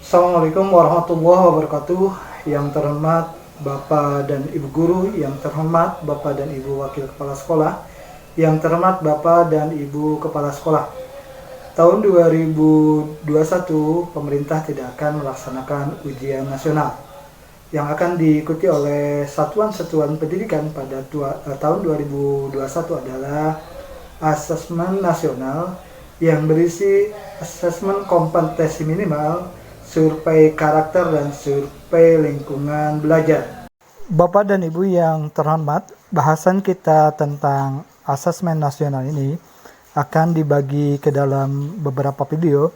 Assalamualaikum warahmatullahi wabarakatuh. Yang terhormat Bapak dan Ibu Guru, yang terhormat Bapak dan Ibu Wakil Kepala Sekolah, yang terhormat Bapak dan Ibu Kepala Sekolah. Tahun 2021 pemerintah tidak akan melaksanakan ujian nasional yang akan diikuti oleh satuan-satuan pendidikan pada tahun 2021 adalah asesmen nasional yang berisi asesmen kompetensi minimal, survei karakter, dan survei lingkungan belajar. Bapak dan Ibu yang terhormat, bahasan kita tentang asesmen nasional ini akan dibagi ke dalam beberapa video.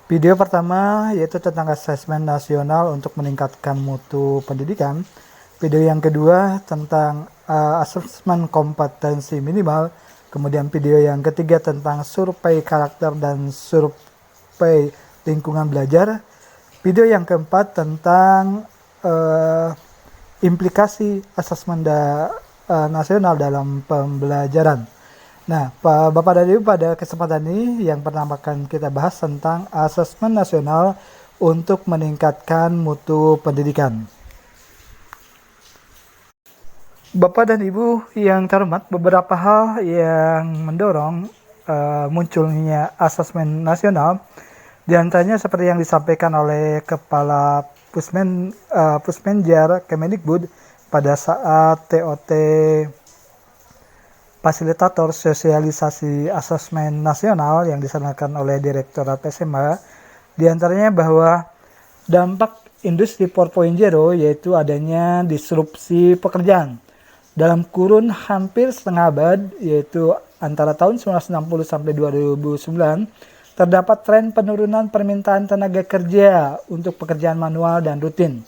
Video pertama yaitu tentang asesmen nasional untuk meningkatkan mutu pendidikan. Video yang kedua tentang asesmen kompetensi minimal. Kemudian video yang ketiga tentang survei karakter dan survei lingkungan belajar. Video yang keempat tentang implikasi asesmen nasional dalam pembelajaran. Nah, Bapak dan Ibu, pada kesempatan ini yang pertama akan kita bahas tentang asesmen nasional untuk meningkatkan mutu pendidikan. Bapak dan Ibu yang terhormat, beberapa hal yang mendorong munculnya asesmen nasional, diantaranya seperti yang disampaikan oleh Kepala Pusmenjar Kemendikbud pada saat TOT fasilitator sosialisasi asesmen nasional yang diselenggarakan oleh Direktorat SMA, diantaranya bahwa dampak industri 4.0 yaitu adanya disrupsi pekerjaan. Dalam kurun hampir setengah abad, yaitu antara tahun 1960 sampai 2009, terdapat tren penurunan permintaan tenaga kerja untuk pekerjaan manual dan rutin.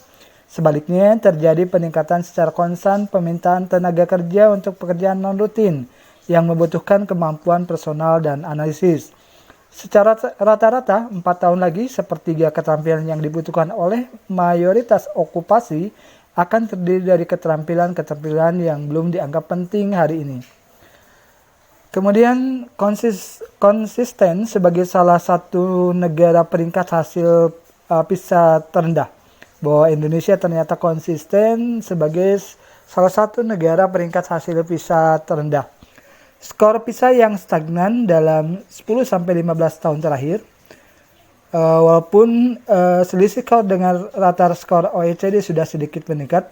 Sebaliknya, terjadi peningkatan secara konstan permintaan tenaga kerja untuk pekerjaan non-rutin yang membutuhkan kemampuan personal dan analisis. Secara rata-rata, 4 tahun lagi, sepertiga keterampilan yang dibutuhkan oleh mayoritas okupasi akan terdiri dari keterampilan-keterampilan yang belum dianggap penting hari ini. Kemudian, konsisten sebagai salah satu negara peringkat hasil PISA terendah. Bahwa Indonesia ternyata konsisten sebagai salah satu negara peringkat hasil PISA terendah. Skor PISA yang stagnan dalam 10-15 tahun terakhir, walaupun selisih skor dengan rata skor OECD sudah sedikit meningkat,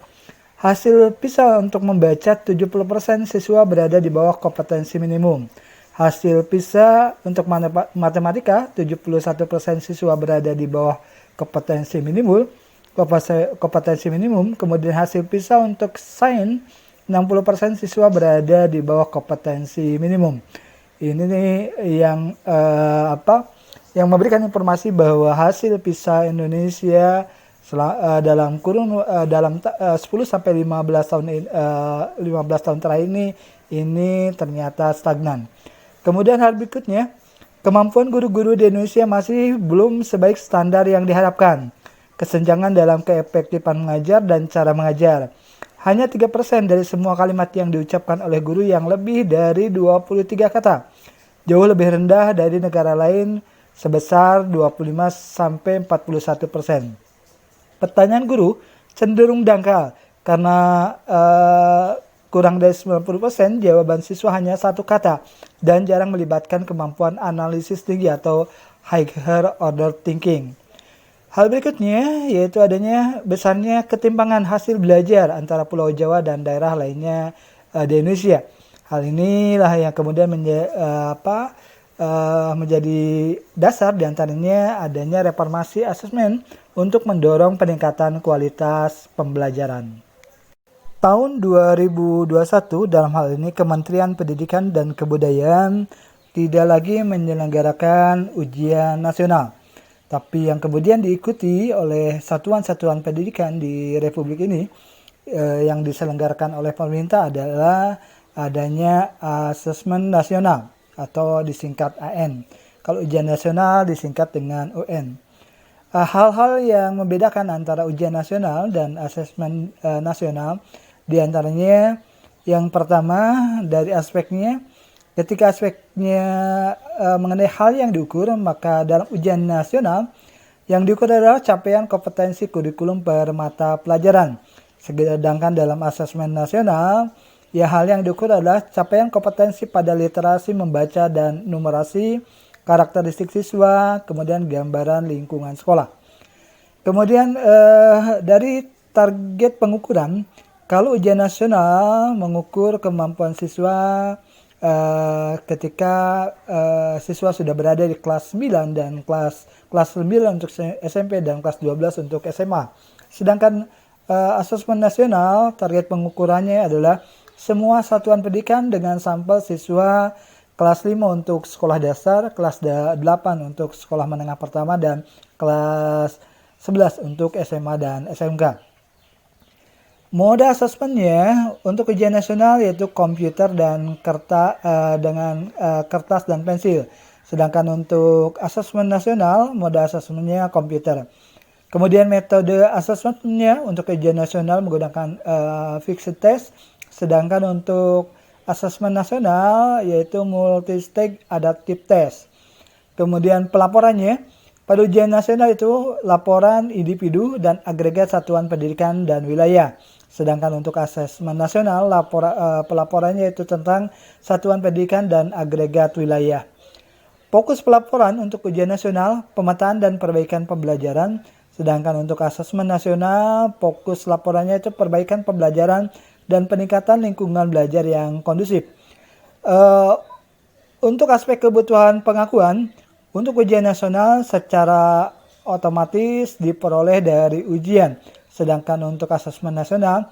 hasil PISA untuk membaca 70% siswa berada di bawah kompetensi minimum. Hasil PISA untuk matematika 71% siswa berada di bawah kompetensi minimum. Kemudian hasil PISA untuk sains 60% siswa berada di bawah kompetensi minimum. Ini nih yang yang memberikan informasi bahwa hasil PISA Indonesia dalam kurun 10 sampai 15 tahun terakhir ini ternyata stagnan. Kemudian hal berikutnya, kemampuan guru-guru di Indonesia masih belum sebaik standar yang diharapkan. Kesenjangan dalam keefektifan mengajar dan cara mengajar. Hanya 3% dari semua kalimat yang diucapkan oleh guru yang lebih dari 23 kata. Jauh lebih rendah dari negara lain sebesar 25-41%. Pertanyaan guru cenderung dangkal karena kurang dari 90% jawaban siswa hanya satu kata dan jarang melibatkan kemampuan analisis tinggi atau higher order thinking. Hal berikutnya yaitu adanya besarnya ketimpangan hasil belajar antara Pulau Jawa dan daerah lainnya di Indonesia. Hal inilah yang kemudian menjadi dasar diantaranya adanya reformasi asesmen untuk mendorong peningkatan kualitas pembelajaran. Tahun 2021 dalam hal ini Kementerian Pendidikan dan Kebudayaan tidak lagi menyelenggarakan ujian nasional. Tapi yang kemudian diikuti oleh satuan-satuan pendidikan di Republik ini yang diselenggarakan oleh pemerintah adalah adanya asesmen nasional atau disingkat AN. Kalau ujian nasional disingkat dengan UN. Hal-hal yang membedakan antara ujian nasional dan asesmen nasional diantaranya yang pertama dari aspeknya, ketika aspeknya mengenai hal yang diukur, maka dalam ujian nasional Yang diukur adalah capaian kompetensi kurikulum per mata pelajaran. Sedangkan dalam asesmen nasional, ya hal yang diukur adalah capaian kompetensi pada literasi membaca dan numerasi, karakteristik siswa, kemudian gambaran lingkungan sekolah. Kemudian dari target pengukuran, kalau ujian nasional mengukur kemampuan siswa ketika siswa sudah berada di kelas 9 dan kelas 9 untuk SMP dan kelas 12 untuk SMA. Sedangkan asesmen nasional target pengukurannya adalah semua satuan pendidikan dengan sampel siswa kelas 5 untuk sekolah dasar, kelas 8 untuk sekolah menengah pertama, dan kelas 11 untuk SMA dan SMK. Mode asesmennya untuk ujian nasional yaitu komputer dan kertas dan pensil. Sedangkan untuk asesmen nasional, mode asesmennya komputer. Kemudian metode asesmennya untuk ujian nasional menggunakan fixed test. Sedangkan untuk asesmen nasional yaitu multi-stage adaptive test. Kemudian pelaporannya, pada ujian nasional itu laporan individu dan agregat satuan pendidikan dan wilayah. Sedangkan untuk asesmen nasional pelaporannya itu tentang satuan pendidikan dan agregat wilayah. Fokus pelaporan untuk ujian nasional, pemetaan dan perbaikan pembelajaran. Sedangkan untuk asesmen nasional, fokus laporannya itu perbaikan pembelajaran dan peningkatan lingkungan belajar yang kondusif. Untuk aspek kebutuhan pengakuan, untuk ujian nasional secara otomatis diperoleh dari ujian. Sedangkan untuk asesmen nasional,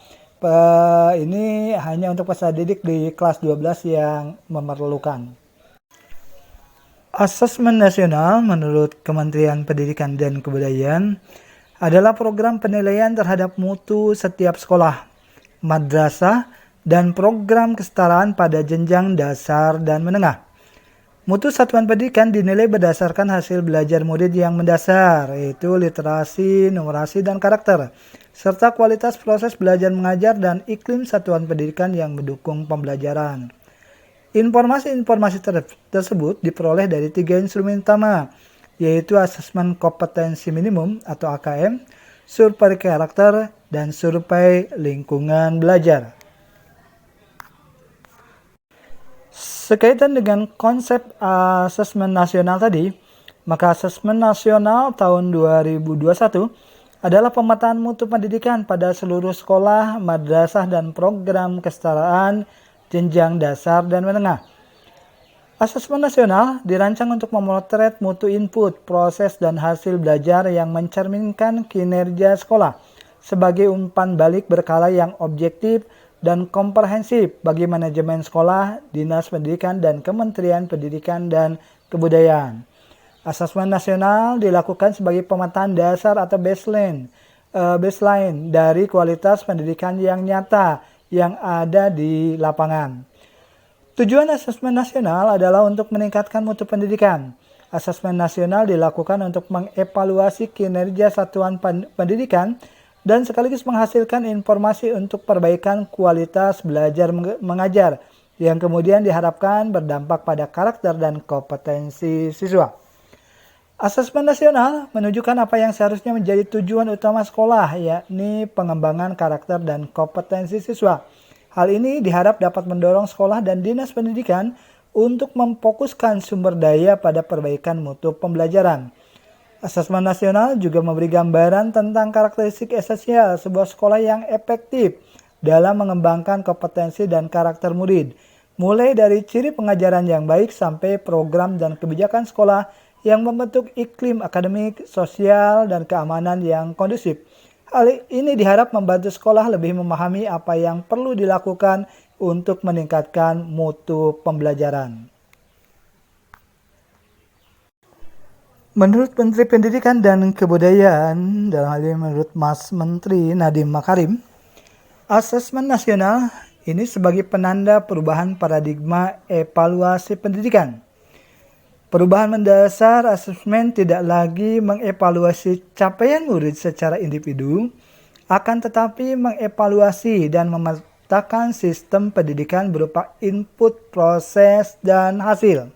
ini hanya untuk peserta didik di kelas 12 yang memerlukan. Asesmen nasional menurut Kementerian Pendidikan dan Kebudayaan adalah program penilaian terhadap mutu setiap sekolah, madrasah, dan program kesetaraan pada jenjang dasar dan menengah. Mutu satuan pendidikan dinilai berdasarkan hasil belajar murid yang mendasar, yaitu literasi, numerasi, dan karakter, serta kualitas proses belajar mengajar dan iklim satuan pendidikan yang mendukung pembelajaran. Informasi-informasi tersebut diperoleh dari 3 instrumen utama, yaitu asesmen kompetensi minimum atau AKM, survei karakter, dan survei lingkungan belajar. Sekaitan dengan konsep asesmen nasional tadi, maka asesmen nasional tahun 2021 adalah pemetaan mutu pendidikan pada seluruh sekolah, madrasah, dan program kesetaraan jenjang dasar dan menengah. Asesmen nasional dirancang untuk memotret mutu input, proses, dan hasil belajar yang mencerminkan kinerja sekolah sebagai umpan balik berkala yang objektif dan komprehensif bagi manajemen sekolah, Dinas Pendidikan, dan Kementerian Pendidikan dan Kebudayaan. Asesmen nasional dilakukan sebagai pemetaan dasar atau baseline dari kualitas pendidikan yang nyata yang ada di lapangan. Tujuan asesmen nasional adalah untuk meningkatkan mutu pendidikan. Asesmen nasional dilakukan untuk mengevaluasi kinerja satuan pendidikan dan sekaligus menghasilkan informasi untuk perbaikan kualitas belajar mengajar yang kemudian diharapkan berdampak pada karakter dan kompetensi siswa. Asesmen nasional menunjukkan apa yang seharusnya menjadi tujuan utama sekolah, yakni pengembangan karakter dan kompetensi siswa. Hal ini diharap dapat mendorong sekolah dan dinas pendidikan untuk memfokuskan sumber daya pada perbaikan mutu pembelajaran. Asesmen nasional juga memberi gambaran tentang karakteristik esensial sebuah sekolah yang efektif dalam mengembangkan kompetensi dan karakter murid, mulai dari ciri pengajaran yang baik sampai program dan kebijakan sekolah yang membentuk iklim akademik, sosial, dan keamanan yang kondusif. Hal ini diharap membantu sekolah lebih memahami apa yang perlu dilakukan untuk meningkatkan mutu pembelajaran. Menurut Menteri Pendidikan dan Kebudayaan, dalam hal ini menurut Mas Menteri Nadiem Makarim, asesmen nasional ini sebagai penanda perubahan paradigma evaluasi pendidikan. Perubahan mendasar asesmen tidak lagi mengevaluasi capaian murid secara individu, akan tetapi mengevaluasi dan memetakan sistem pendidikan berupa input, proses, dan hasil.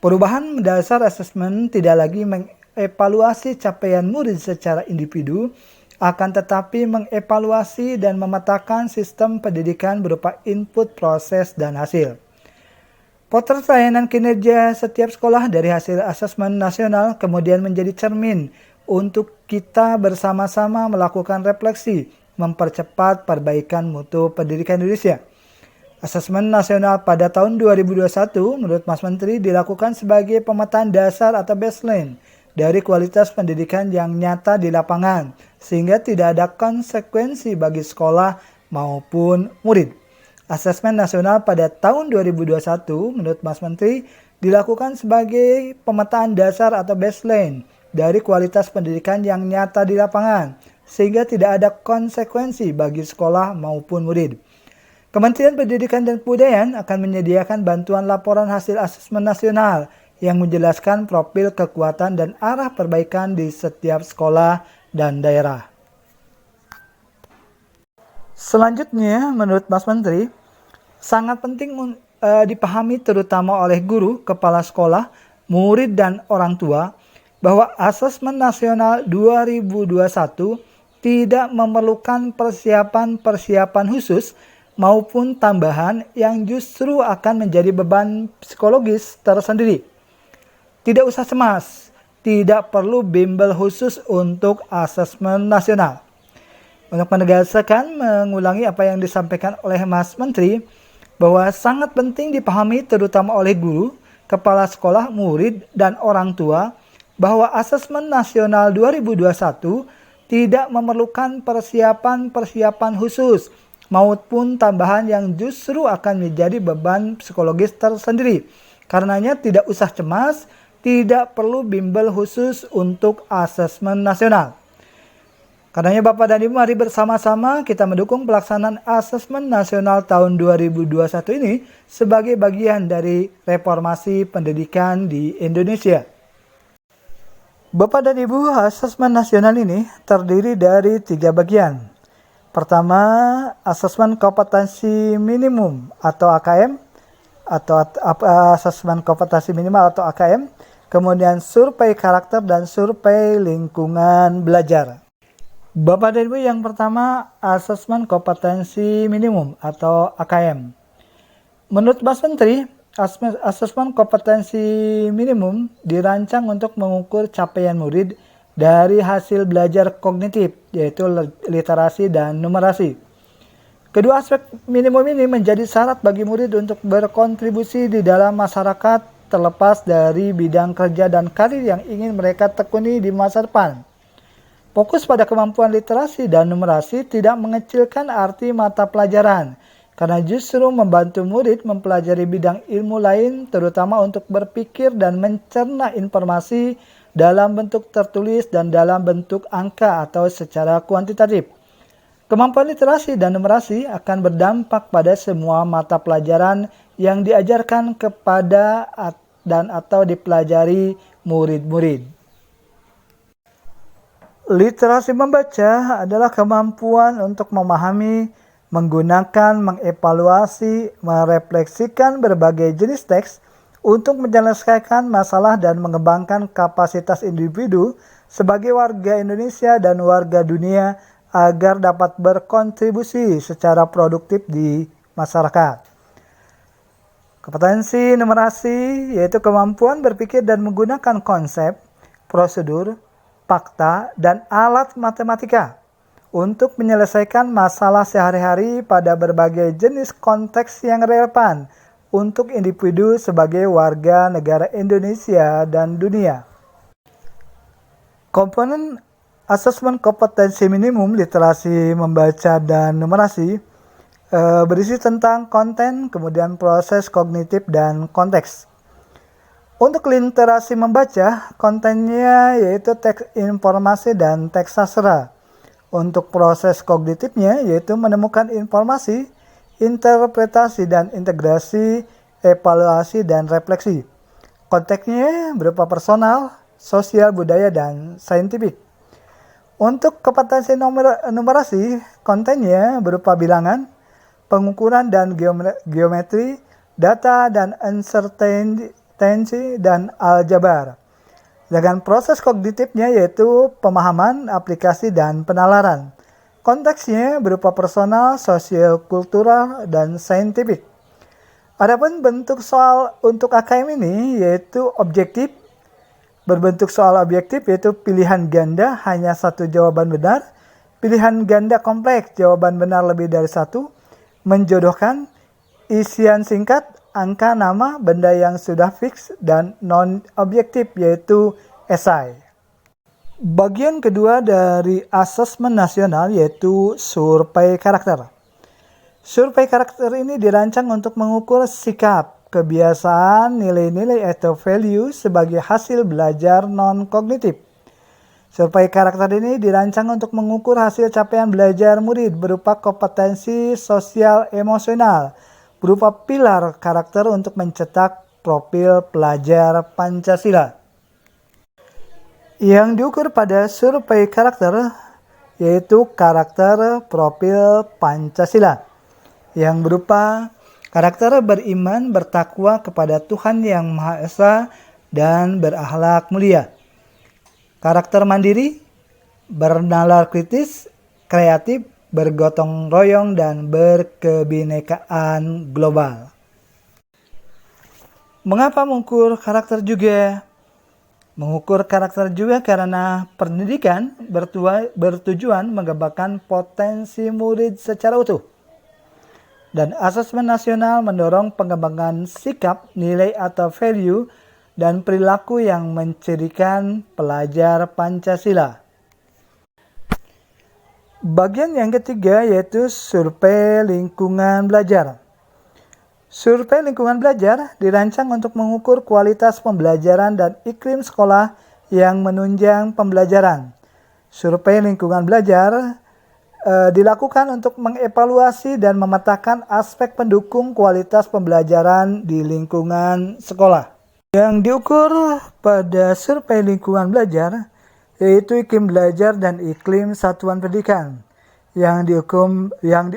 Perubahan mendasar asesmen tidak lagi mengevaluasi capaian murid secara individu, akan tetapi mengevaluasi dan memetakan sistem pendidikan berupa input, proses, dan hasil. Potret layanan kinerja setiap sekolah dari hasil asesmen nasional kemudian menjadi cermin untuk kita bersama-sama melakukan refleksi, mempercepat perbaikan mutu pendidikan Indonesia. Asesmen nasional pada tahun 2021 menurut Mas Menteri dilakukan sebagai pemetaan dasar atau baseline dari kualitas pendidikan yang nyata di lapangan, sehingga tidak ada konsekuensi bagi sekolah maupun murid. Asesmen nasional pada tahun 2021 menurut Mas Menteri dilakukan sebagai pemetaan dasar atau baseline dari kualitas pendidikan yang nyata di lapangan, sehingga tidak ada konsekuensi bagi sekolah maupun murid. Kementerian Pendidikan dan Kebudayaan akan menyediakan bantuan laporan hasil asesmen nasional yang menjelaskan profil kekuatan dan arah perbaikan di setiap sekolah dan daerah. Selanjutnya, menurut Mas Menteri, sangat penting dipahami terutama oleh guru, kepala sekolah, murid, dan orang tua bahwa asesmen nasional 2021 tidak memerlukan persiapan khusus maupun tambahan yang justru akan menjadi beban psikologis tersendiri. Tidak usah cemas, tidak perlu bimbel khusus untuk asesmen nasional. Untuk menegaskan, mengulangi apa yang disampaikan oleh Mas Menteri, bahwa sangat penting dipahami terutama oleh guru, kepala sekolah, murid, dan orang tua, bahwa asesmen nasional 2021 tidak memerlukan persiapan khusus maupun tambahan yang justru akan menjadi beban psikologis tersendiri. Karenanya tidak usah cemas, tidak perlu bimbel khusus untuk asesmen nasional. Karenanya Bapak dan Ibu, mari bersama-sama kita mendukung pelaksanaan asesmen nasional tahun 2021 ini sebagai bagian dari reformasi pendidikan di Indonesia. Bapak dan Ibu, asesmen nasional ini terdiri dari 3 bagian. Pertama, asesmen kompetensi minimum atau AKM, asesmen kompetensi minimal atau AKM, kemudian survei karakter dan survei lingkungan belajar. Bapak dan Ibu, yang pertama asesmen kompetensi minimum atau AKM. Menurut Mas Menteri, asesmen kompetensi minimum dirancang untuk mengukur capaian murid dari hasil belajar kognitif, yaitu literasi dan numerasi. Kedua aspek minimum ini menjadi syarat bagi murid untuk berkontribusi di dalam masyarakat terlepas dari bidang kerja dan karir yang ingin mereka tekuni di masa depan. Fokus pada kemampuan literasi dan numerasi tidak mengecilkan arti mata pelajaran, karena justru membantu murid mempelajari bidang ilmu lain, terutama untuk berpikir dan mencerna informasi dalam bentuk tertulis dan dalam bentuk angka atau secara kuantitatif. Kemampuan literasi dan numerasi akan berdampak pada semua mata pelajaran yang diajarkan kepada dan atau dipelajari murid-murid. Literasi membaca adalah kemampuan untuk memahami, menggunakan, mengevaluasi, merefleksikan berbagai jenis teks untuk menyelesaikan masalah dan mengembangkan kapasitas individu sebagai warga Indonesia dan warga dunia agar dapat berkontribusi secara produktif di masyarakat. Kompetensi numerasi yaitu kemampuan berpikir dan menggunakan konsep, prosedur, fakta, dan alat matematika untuk menyelesaikan masalah sehari-hari pada berbagai jenis konteks yang relevan untuk individu sebagai warga negara Indonesia dan dunia. Komponen asesmen kompetensi minimum literasi membaca dan numerasi berisi tentang konten, kemudian proses kognitif dan konteks. Untuk literasi membaca, kontennya yaitu teks informasi dan teks sastra. Untuk proses kognitifnya yaitu menemukan informasi, interpretasi dan integrasi, evaluasi dan refleksi. Konteksnya berupa personal, sosial, budaya, dan saintifik. Untuk kompetensi numerasi, kontennya berupa bilangan, pengukuran dan geometri, data dan uncertainty, dan aljabar. Dengan proses kognitifnya yaitu pemahaman, aplikasi, dan penalaran. Konteksnya berupa personal, sosiokultural, dan saintifik. Adapun bentuk soal untuk AKM ini yaitu objektif. Berbentuk soal objektif yaitu pilihan ganda hanya satu jawaban benar, pilihan ganda kompleks jawaban benar lebih dari satu, menjodohkan, isian singkat, angka, nama, benda yang sudah fix, dan non-objektif yaitu esai. Bagian kedua dari asesmen nasional yaitu survei karakter. Survei karakter ini dirancang untuk mengukur sikap, kebiasaan, nilai-nilai atau value sebagai hasil belajar non-kognitif. Survei karakter ini dirancang untuk mengukur hasil capaian belajar murid berupa kompetensi sosial emosional, berupa pilar karakter untuk mencetak profil pelajar Pancasila. Yang diukur pada survei karakter yaitu karakter profil Pancasila, yang berupa karakter beriman, bertakwa kepada Tuhan Yang Maha Esa, dan berakhlak mulia. Karakter mandiri, bernalar kritis, kreatif, bergotong royong, dan berkebinekaan global. Mengapa mengukur karakter juga? Mengukur karakter juga karena pendidikan bertujuan mengembangkan potensi murid secara utuh. Dan asesmen nasional mendorong pengembangan sikap, nilai atau value, dan perilaku yang mencirikan pelajar Pancasila. Bagian yang ketiga yaitu survei lingkungan belajar. Survei lingkungan belajar dirancang untuk mengukur kualitas pembelajaran dan iklim sekolah yang menunjang pembelajaran. Survei lingkungan belajar dilakukan untuk mengevaluasi dan memetakan aspek pendukung kualitas pembelajaran di lingkungan sekolah. Yang diukur pada survei lingkungan belajar yaitu iklim belajar dan iklim satuan pendidikan. Yang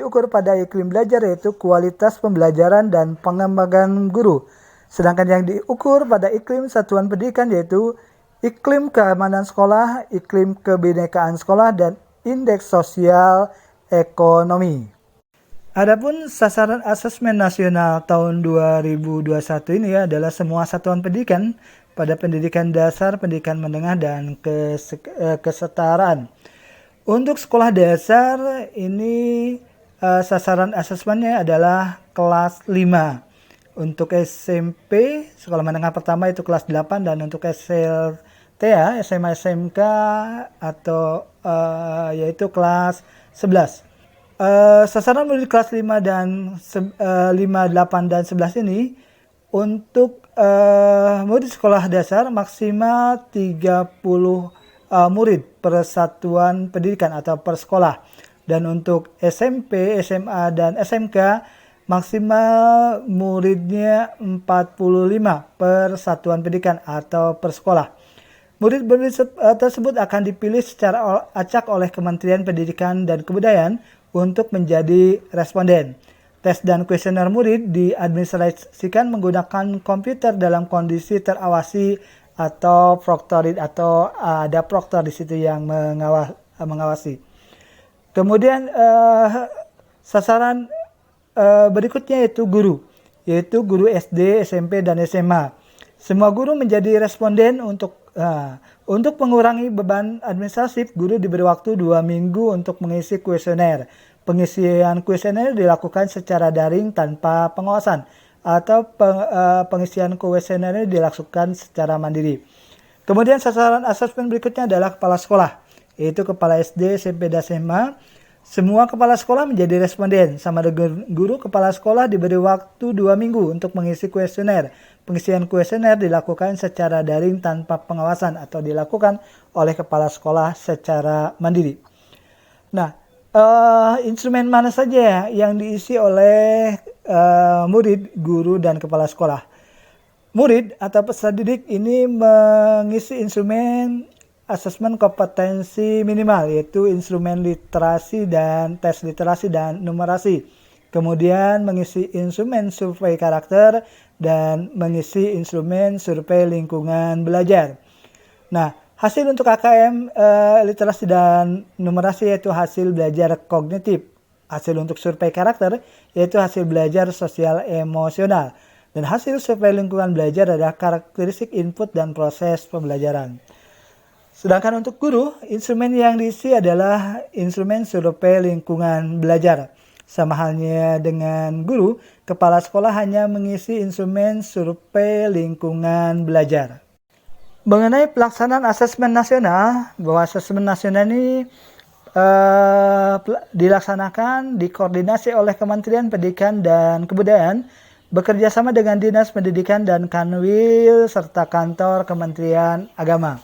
diukur pada iklim belajar yaitu kualitas pembelajaran dan pengembangan guru. Sedangkan yang diukur pada iklim satuan pendidikan yaitu iklim keamanan sekolah, iklim kebinekaan sekolah, dan indeks sosial ekonomi. Adapun sasaran asesmen nasional tahun 2021 ini adalah semua satuan pendidikan pada pendidikan dasar, pendidikan menengah, dan kesetaraan. Untuk sekolah dasar ini sasaran asesmennya adalah kelas 5. Untuk SMP, sekolah menengah pertama itu kelas 8, dan untuk SLTA, SMA SMK atau yaitu kelas 11. Sasaran murid kelas 5 dan 5, 8 dan 11 ini untuk murid sekolah dasar maksimal 30 murid per satuan pendidikan atau per sekolah. Dan untuk SMP, SMA dan SMK maksimal muridnya 45 per satuan pendidikan atau per sekolah. Murid-murid tersebut akan dipilih secara acak oleh Kementerian Pendidikan dan Kebudayaan untuk menjadi responden. Tes dan kuesioner murid diadministrasikan menggunakan komputer dalam kondisi terawasi atau proktorid, atau ada proktor di situ yang mengawasi. Kemudian sasaran berikutnya yaitu guru SD, SMP, dan SMA. Semua guru menjadi responden. Untuk mengurangi beban administratif, guru diberi waktu 2 minggu untuk mengisi kuesioner. Pengisian kuesioner dilakukan secara daring tanpa pengawasan, atau pengisian kuesioner dilakukan secara mandiri. Kemudian sasaran asesmen berikutnya adalah kepala sekolah, yaitu kepala SD, SMP, dan SMA. Semua kepala sekolah menjadi responden. Sama dengan guru, kepala sekolah diberi waktu 2 minggu untuk mengisi kuesioner. Pengisian kuesioner dilakukan secara daring tanpa pengawasan atau dilakukan oleh kepala sekolah secara mandiri. Nah, instrumen mana saja yang diisi oleh murid, guru, dan kepala sekolah? Murid atau peserta didik ini mengisi instrumen asesmen kompetensi minimal, yaitu instrumen literasi dan tes literasi dan numerasi. Kemudian mengisi instrumen survei karakter dan mengisi instrumen survei lingkungan belajar. Nah, hasil untuk KKM literasi dan numerasi yaitu hasil belajar kognitif. Hasil untuk survei karakter yaitu hasil belajar sosial emosional. Dan hasil survei lingkungan belajar adalah karakteristik input dan proses pembelajaran. Sedangkan untuk guru, instrumen yang diisi adalah instrumen survei lingkungan belajar. Sama halnya dengan guru, kepala sekolah hanya mengisi instrumen survei lingkungan belajar. Mengenai pelaksanaan asesmen nasional, bahwa asesmen nasional ini dilaksanakan, dikoordinasi oleh Kementerian Pendidikan dan Kebudayaan, bekerja sama dengan Dinas Pendidikan dan Kanwil, serta kantor Kementerian Agama.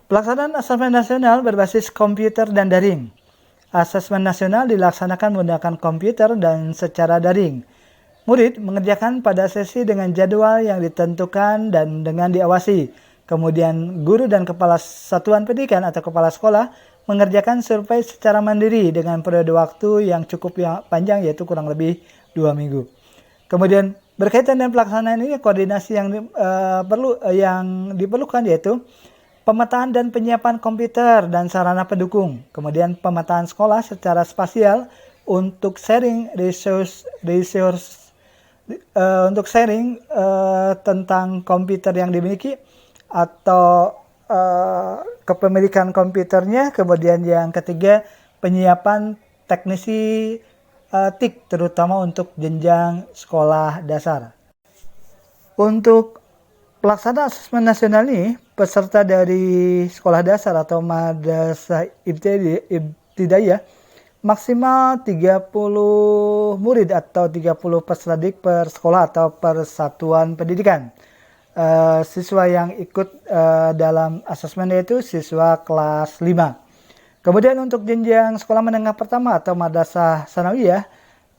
Pelaksanaan asesmen nasional berbasis komputer dan daring. Asesmen nasional dilaksanakan menggunakan komputer dan secara daring. Murid mengerjakan pada sesi dengan jadwal yang ditentukan dan dengan diawasi. Kemudian guru dan kepala satuan pendidikan atau kepala sekolah mengerjakan survei secara mandiri dengan periode waktu yang cukup panjang, yaitu kurang lebih 2 minggu. Kemudian berkaitan dengan pelaksanaan ini, koordinasi yang diperlukan yaitu pemetaan dan penyiapan komputer dan sarana pendukung. Kemudian pemetaan sekolah secara spasial untuk sharing tentang komputer yang dimiliki atau kepemilikan komputernya. Kemudian yang ketiga, penyiapan teknisi TIK terutama untuk jenjang sekolah dasar. Untuk pelaksanaan asesmen nasional ini, peserta dari sekolah dasar atau madrasah ibtidaiyah maksimal 30 murid atau 30 peserta didik per sekolah atau per satuan pendidikan. Siswa yang ikut dalam asesmen yaitu siswa kelas 5. Kemudian untuk jenjang sekolah menengah pertama atau madrasah sanawiyah,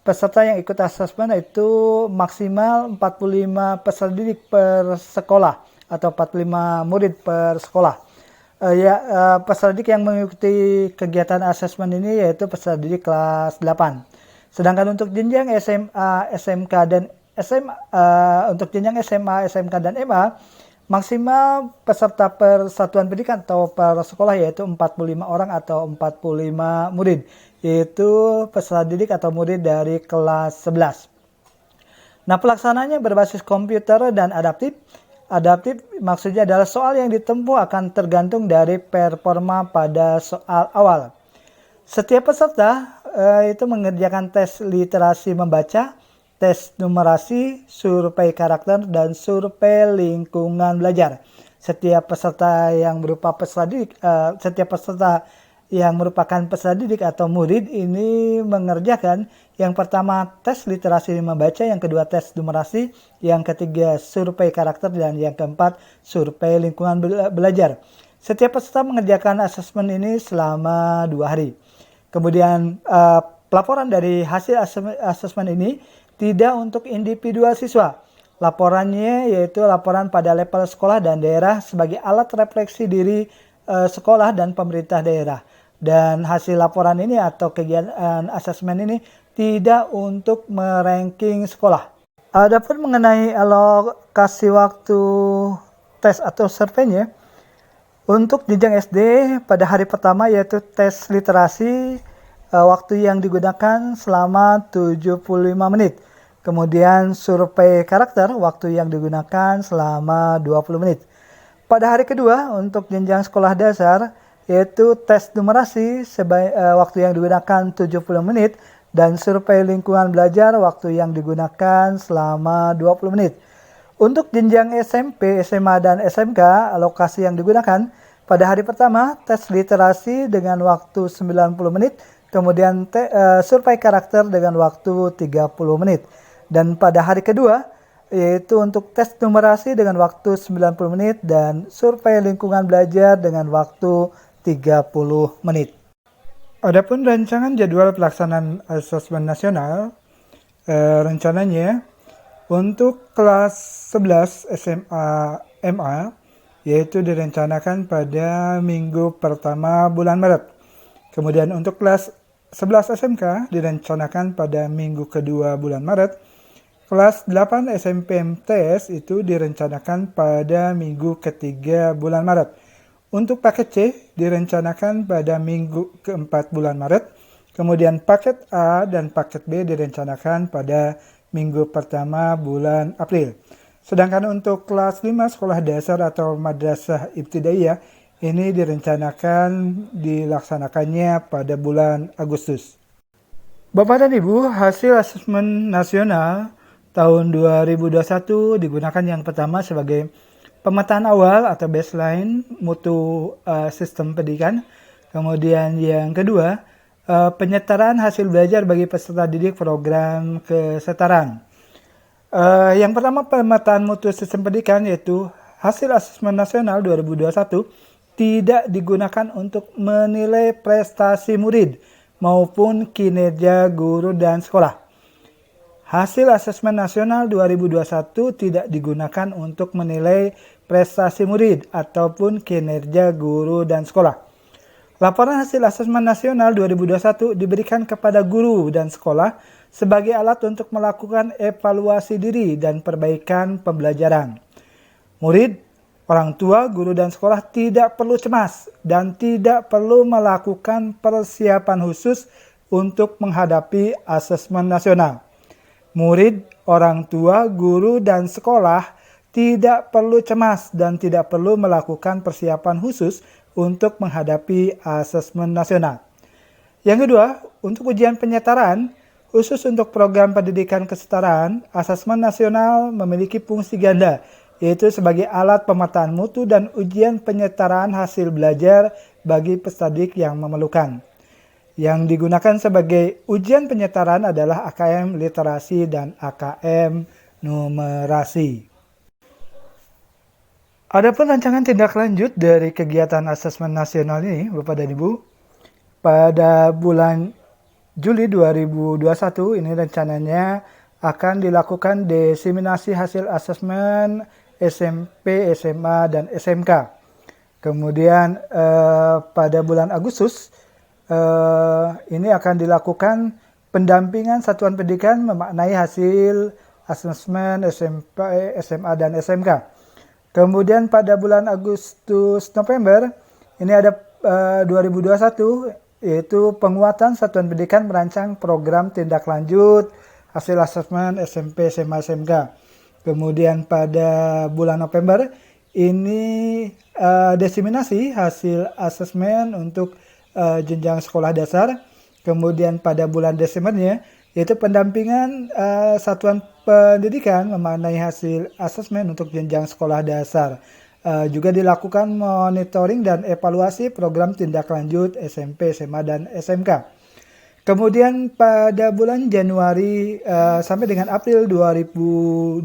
peserta yang ikut asesmen itu maksimal 45 peserta didik per sekolah atau 45 murid per sekolah. Peserta didik yang mengikuti kegiatan asesmen ini yaitu peserta didik kelas 8. Sedangkan untuk jenjang SMA, SMK dan SMA, untuk jenjang SMA, SMK dan MA, maksimal peserta per satuan pendidikan atau per sekolah yaitu 45 orang atau 45 murid, yaitu peserta didik atau murid dari kelas 11. Nah, pelaksanaannya berbasis komputer dan adaptif. Adaptif maksudnya adalah soal yang ditempuh akan tergantung dari performa pada soal awal. Setiap peserta itu mengerjakan tes literasi membaca, tes numerasi, survei karakter, dan survei lingkungan belajar. Setiap peserta yang merupakan peserta didik atau murid ini mengerjakan yang pertama tes literasi membaca, yang kedua tes numerasi, yang ketiga survei karakter, dan yang keempat survei lingkungan belajar. Setiap peserta mengerjakan asesmen ini selama 2 hari. Kemudian pelaporan dari hasil asesmen ini tidak untuk individual siswa. Laporannya yaitu laporan pada level sekolah dan daerah sebagai alat refleksi diri sekolah dan pemerintah daerah. Dan hasil laporan ini atau kegiatan asesmen ini tidak untuk meranking sekolah. Adapun mengenai alokasi waktu tes atau surveinya, untuk jenjang SD pada hari pertama yaitu tes literasi, waktu yang digunakan selama 75 menit. Kemudian survei karakter, waktu yang digunakan selama 20 menit. Pada hari kedua untuk jenjang sekolah dasar yaitu tes numerasi, waktu yang digunakan 70 menit, dan survei lingkungan belajar, waktu yang digunakan selama 20 menit. Untuk jenjang SMP, SMA, dan SMK, alokasi yang digunakan pada hari pertama tes literasi dengan waktu 90 menit, kemudian survei karakter dengan waktu 30 menit. Dan pada hari kedua yaitu untuk tes numerasi dengan waktu 90 menit dan survei lingkungan belajar dengan waktu 30 menit. Adapun rancangan jadwal pelaksanaan asesmen nasional, rencananya untuk kelas 11 SMA MA yaitu direncanakan pada minggu pertama bulan Maret. Kemudian untuk kelas 11 SMK direncanakan pada minggu kedua bulan Maret. kelas 8 SMPMTS itu direncanakan pada minggu ketiga bulan Maret. Untuk paket C direncanakan pada minggu keempat bulan Maret. Kemudian paket A dan paket B direncanakan pada minggu pertama bulan April. Sedangkan untuk kelas 5 sekolah dasar atau madrasah ibtidaiyah ini direncanakan dilaksanakannya pada bulan Agustus. Bapak dan Ibu, hasil asesmen nasional tahun 2021 digunakan yang pertama sebagai pemetaan awal atau baseline mutu sistem pendidikan. Kemudian yang kedua, penyetaraan hasil belajar bagi peserta didik program kesetaraan. Yang pertama, pemetaan mutu sistem pendidikan, yaitu hasil asesmen nasional 2021 tidak digunakan untuk menilai prestasi murid maupun kinerja guru dan sekolah. Hasil asesmen nasional 2021 tidak digunakan untuk menilai prestasi murid ataupun kinerja guru dan sekolah. Laporan hasil asesmen nasional 2021 diberikan kepada guru dan sekolah sebagai alat untuk melakukan evaluasi diri dan perbaikan pembelajaran. Murid, orang tua, guru dan sekolah tidak perlu cemas dan tidak perlu melakukan persiapan khusus untuk menghadapi asesmen nasional. Murid, orang tua, guru, dan sekolah tidak perlu cemas dan tidak perlu melakukan persiapan khusus untuk menghadapi asesmen nasional. Yang kedua, untuk ujian penyetaraan, khusus untuk program pendidikan kesetaraan, asesmen nasional memiliki fungsi ganda, yaitu sebagai alat pemetaan mutu dan ujian penyetaraan hasil belajar bagi peserta didik yang memerlukan. Yang digunakan sebagai ujian penyetaraan adalah AKM literasi dan AKM numerasi. Adapun rancangan tindak lanjut dari kegiatan asesmen nasional ini, Bapak dan Ibu, pada bulan Juli 2021 ini rencananya akan dilakukan diseminasi hasil asesmen SMP, SMA, dan SMK. Kemudian pada bulan Agustus ini akan dilakukan pendampingan satuan pendidikan memaknai hasil asesmen SMP, SMA, dan SMK. Kemudian pada bulan Agustus November ini ada 2021 yaitu penguatan satuan pendidikan merancang program tindak lanjut hasil asesmen SMP, SMA, SMK. Kemudian pada bulan November ini diseminasi hasil asesmen untuk jenjang sekolah dasar. Kemudian pada bulan Desembernya yaitu pendampingan satuan pendidikan memaknai hasil asesmen untuk jenjang sekolah dasar. Juga dilakukan monitoring dan evaluasi program tindak lanjut SMP, SMA, dan SMK. Kemudian pada bulan Januari sampai dengan April 2022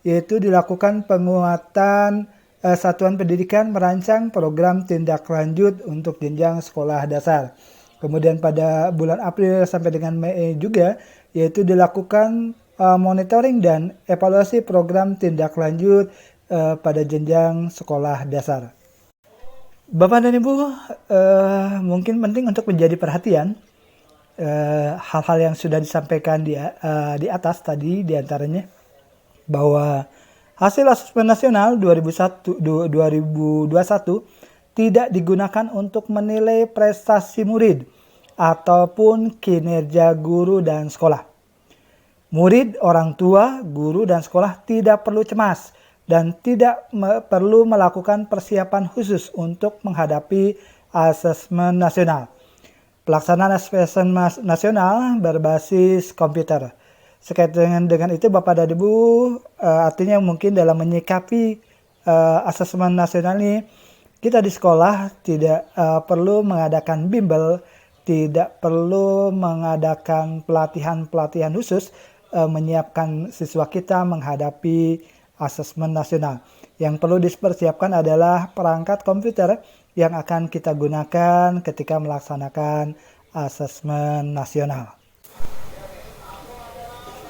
yaitu dilakukan penguatan satuan pendidikan merancang program tindak lanjut untuk jenjang sekolah dasar. Kemudian pada bulan April sampai dengan Mei juga yaitu dilakukan monitoring dan evaluasi program tindak lanjut pada jenjang sekolah dasar. Bapak dan Ibu, mungkin penting untuk menjadi perhatian hal-hal yang sudah disampaikan di atas tadi, diantaranya bahwa hasil asesmen nasional 2021 tidak digunakan untuk menilai prestasi murid ataupun kinerja guru dan sekolah. Murid, orang tua, guru, dan sekolah tidak perlu cemas dan tidak perlu melakukan persiapan khusus untuk menghadapi asesmen nasional. Pelaksanaan asesmen nasional berbasis komputer. Sekaitan dengan itu Bapak dan Ibu, artinya mungkin dalam menyikapi asesmen nasional ini, kita di sekolah tidak perlu mengadakan bimbel, tidak perlu mengadakan pelatihan-pelatihan khusus menyiapkan siswa kita menghadapi asesmen nasional. Yang perlu dipersiapkan adalah perangkat komputer yang akan kita gunakan ketika melaksanakan asesmen nasional.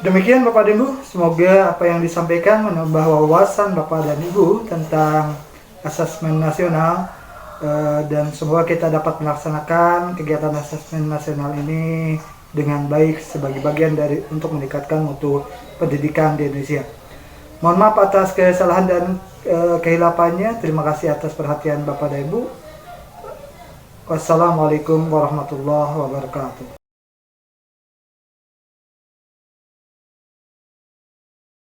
Demikian Bapak dan Ibu, semoga apa yang disampaikan menambah wawasan Bapak dan Ibu tentang asesmen nasional dan semoga kita dapat melaksanakan kegiatan asesmen nasional ini dengan baik sebagai bagian dari untuk meningkatkan mutu pendidikan di Indonesia. Mohon maaf atas kesalahan dan kehilafannya. Terima kasih atas perhatian Bapak dan Ibu. Wassalamualaikum warahmatullahi wabarakatuh.